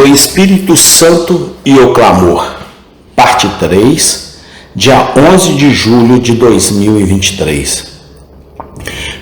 O Espírito Santo e o Clamor, parte 3, dia 11 de julho de 2023.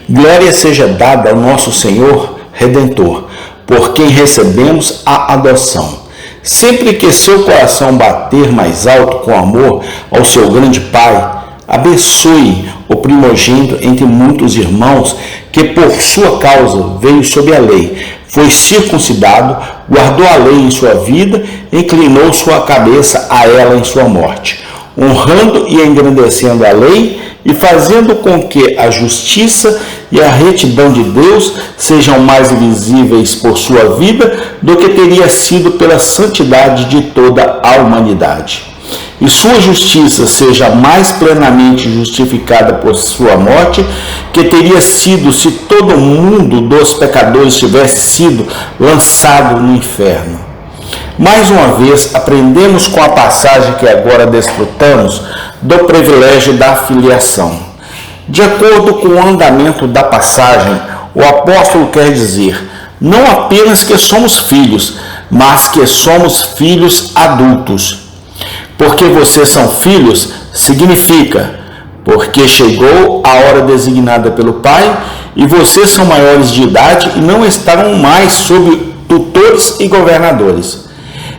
Glória seja dada ao nosso Senhor Redentor, por quem recebemos a adoção. Sempre que seu coração bater mais alto com amor ao seu grande Pai, abençoe o primogênito entre muitos irmãos que por sua causa veio sob a lei, foi circuncidado, guardou a lei em sua vida, inclinou sua cabeça a ela em sua morte, honrando e engrandecendo a lei e fazendo com que a justiça e a retidão de Deus sejam mais visíveis por sua vida do que teria sido pela santidade de toda a humanidade. E sua justiça seja mais plenamente justificada por sua morte, que teria sido se todo mundo dos pecadores tivesse sido lançado no inferno. Mais uma vez, aprendemos com a passagem que agora desfrutamos do privilégio da filiação. De acordo com o andamento da passagem, o apóstolo quer dizer, não apenas que somos filhos, mas que somos filhos adultos. Porque vocês são filhos, significa, porque chegou a hora designada pelo Pai, e vocês são maiores de idade e não estarão mais sob tutores e governadores.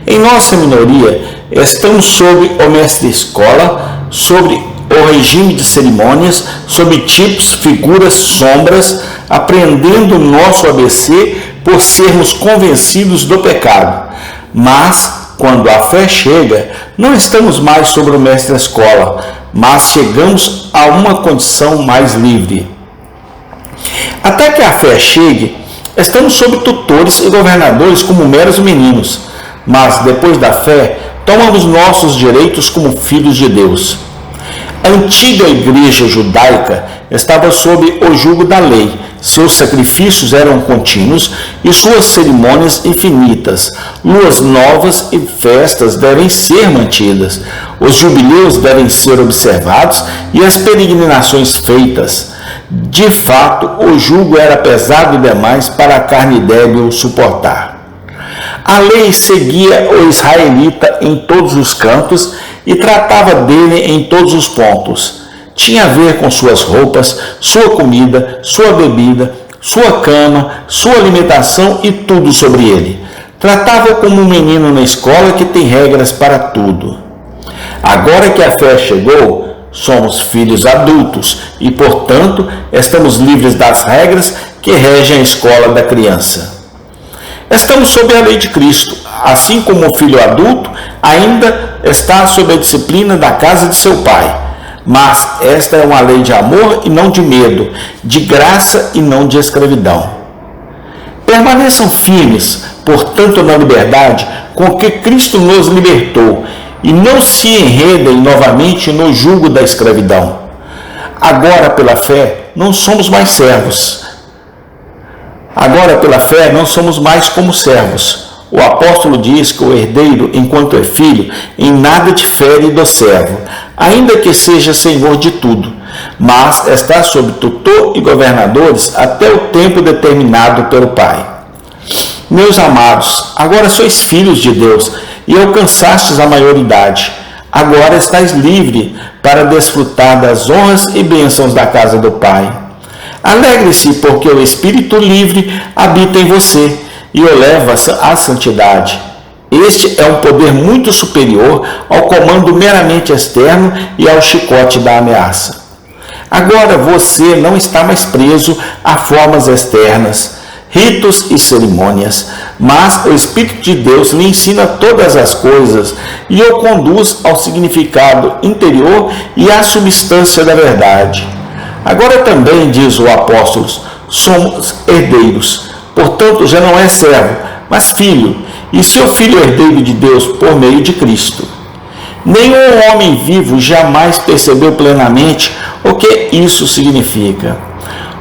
Em nossa minoria, estamos sob o mestre-escola, sobre o regime de cerimônias, sob tipos, figuras, sombras, aprendendo nosso ABC por sermos convencidos do pecado. Mas, quando a fé chega, não estamos mais sobre o mestre-escola, mas chegamos a uma condição mais livre. Até que a fé chegue, estamos sob tutores e governadores como meros meninos, mas depois da fé, tomamos nossos direitos como filhos de Deus. A antiga igreja judaica estava sob o jugo da lei, seus sacrifícios eram contínuos e suas cerimônias infinitas. Luas novas e festas devem ser mantidas. Os jubileus devem ser observados e as peregrinações feitas. De fato, o jugo era pesado demais para a carne débil suportar. A lei seguia o israelita em todos os cantos e tratava dele em todos os pontos. Tinha a ver com suas roupas, sua comida, sua bebida, sua cama, sua alimentação e tudo sobre ele. Tratava-o como um menino na escola que tem regras para tudo. Agora que a fé chegou, somos filhos adultos e, portanto, estamos livres das regras que regem a escola da criança. Estamos sob a lei de Cristo, assim como o filho adulto ainda está sob a disciplina da casa de seu pai. Mas esta é uma lei de amor e não de medo, de graça e não de escravidão. Permaneçam firmes, portanto, na liberdade com que Cristo nos libertou, e não se enredem novamente no jugo da escravidão. Agora, pela fé, não somos mais servos. Agora, pela fé, não somos mais como servos. O apóstolo diz que o herdeiro, enquanto é filho, em nada difere do servo, ainda que seja senhor de tudo, mas está sob tutor e governadores até o tempo determinado pelo Pai. Meus amados, agora sois filhos de Deus e alcançastes a maioridade. Agora estáis livre para desfrutar das honras e bênçãos da casa do Pai. Alegre-se, porque o Espírito livre habita em você e o leva à santidade. Este é um poder muito superior ao comando meramente externo e ao chicote da ameaça. Agora você não está mais preso a formas externas, ritos e cerimônias, mas o Espírito de Deus lhe ensina todas as coisas e o conduz ao significado interior e à substância da verdade. Agora também, diz o apóstolo, somos herdeiros, portanto já não é servo, mas filho, e seu filho herdeiro de Deus por meio de Cristo. Nenhum homem vivo jamais percebeu plenamente o que isso significa.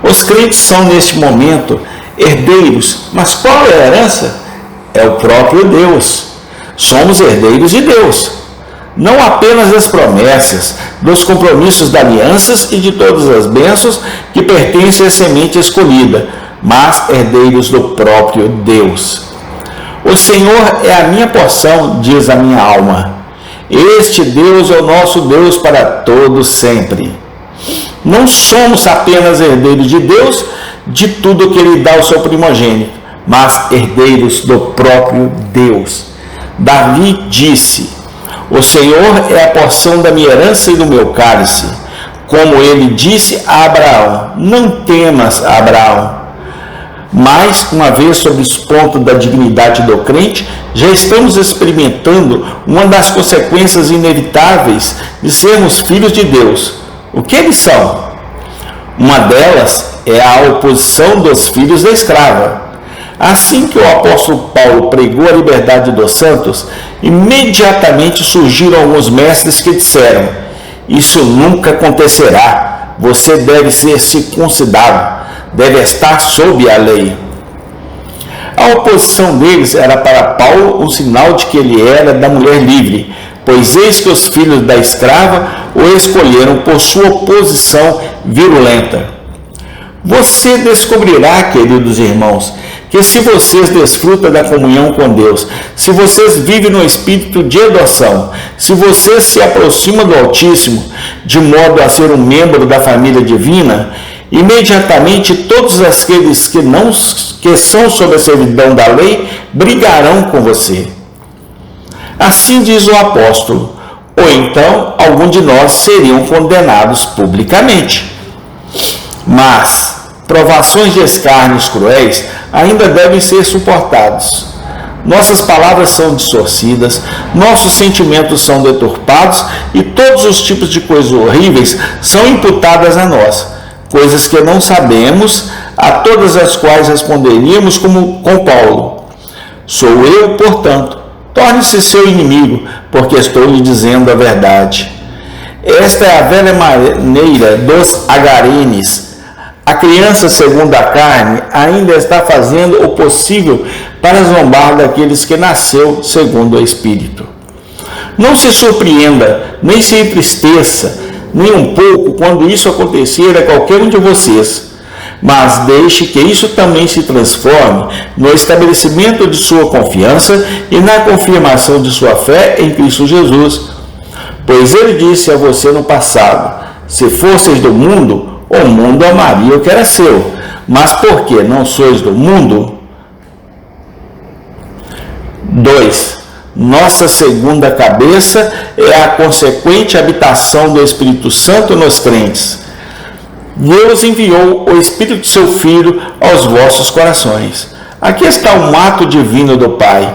Os crentes são neste momento herdeiros, mas qual é a herança? É o próprio Deus. Somos herdeiros de Deus. Não apenas das promessas, dos compromissos da alianças e de todas as bênçãos que pertencem à semente escolhida, mas herdeiros do próprio Deus. O Senhor é a minha porção, diz a minha alma. Este Deus é o nosso Deus para todo sempre. Não somos apenas herdeiros de Deus, de tudo que Ele dá ao seu primogênito, mas herdeiros do próprio Deus. Davi disse: o Senhor é a porção da minha herança e do meu cálice. Como ele disse a Abraão: não temas, Abraão. Mas, uma vez sobre os pontos da dignidade do crente, já estamos experimentando uma das consequências inevitáveis de sermos filhos de Deus. O que eles são? Uma delas é a oposição dos filhos da escrava. Assim que o apóstolo Paulo pregou a liberdade dos santos, imediatamente surgiram alguns mestres que disseram: isso nunca acontecerá, você deve ser circuncidado, deve estar sob a lei. A oposição deles era para Paulo um sinal de que ele era da mulher livre, pois eis que os filhos da escrava o escolheram por sua oposição virulenta. Você descobrirá, queridos irmãos, que se vocês desfrutam da comunhão com Deus, se vocês vivem no espírito de adoção, se vocês se aproximam do Altíssimo, de modo a ser um membro da família divina, imediatamente todos aqueles que são sob a servidão da lei brigarão com você. Assim diz o apóstolo: ou então algum de nós seriam condenados publicamente. Mas provações de escárnios cruéis ainda devem ser suportados. Nossas palavras são distorcidas, nossos sentimentos são deturpados e todos os tipos de coisas horríveis são imputadas a nós, coisas que não sabemos, a todas as quais responderíamos como com Paulo: sou eu, portanto, torne-se seu inimigo, porque estou lhe dizendo a verdade. Esta é a velha maneira dos agarenes. A criança, segundo a carne, ainda está fazendo o possível para zombar daqueles que nasceu segundo o Espírito. Não se surpreenda, nem se entristeça, nem um pouco, quando isso acontecer a qualquer um de vocês, mas deixe que isso também se transforme no estabelecimento de sua confiança e na confirmação de sua fé em Cristo Jesus. Pois ele disse a você no passado: se fosseis do mundo, o mundo amaria o que era seu, mas porque não sois do mundo? 2. Nossa segunda cabeça é a consequente habitação do Espírito Santo nos crentes. Deus enviou o Espírito de seu Filho aos vossos corações. Aqui está o ato divino do Pai.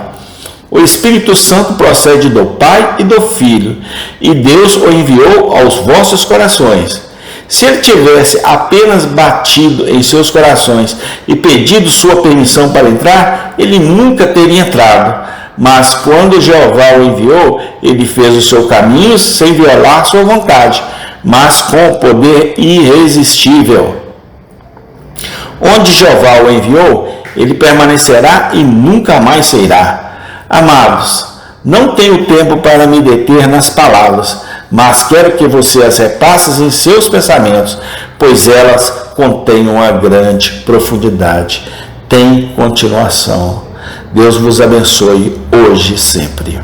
O Espírito Santo procede do Pai e do Filho, e Deus o enviou aos vossos corações. Se ele tivesse apenas batido em seus corações e pedido sua permissão para entrar, ele nunca teria entrado. Mas quando Jeová o enviou, ele fez o seu caminho sem violar sua vontade, mas com poder irresistível. Onde Jeová o enviou, ele permanecerá e nunca mais se irá. Amados, não tenho tempo para me deter nas palavras, mas quero que você as repasses em seus pensamentos, pois elas contêm uma grande profundidade. Tem continuação. Deus vos abençoe hoje e sempre.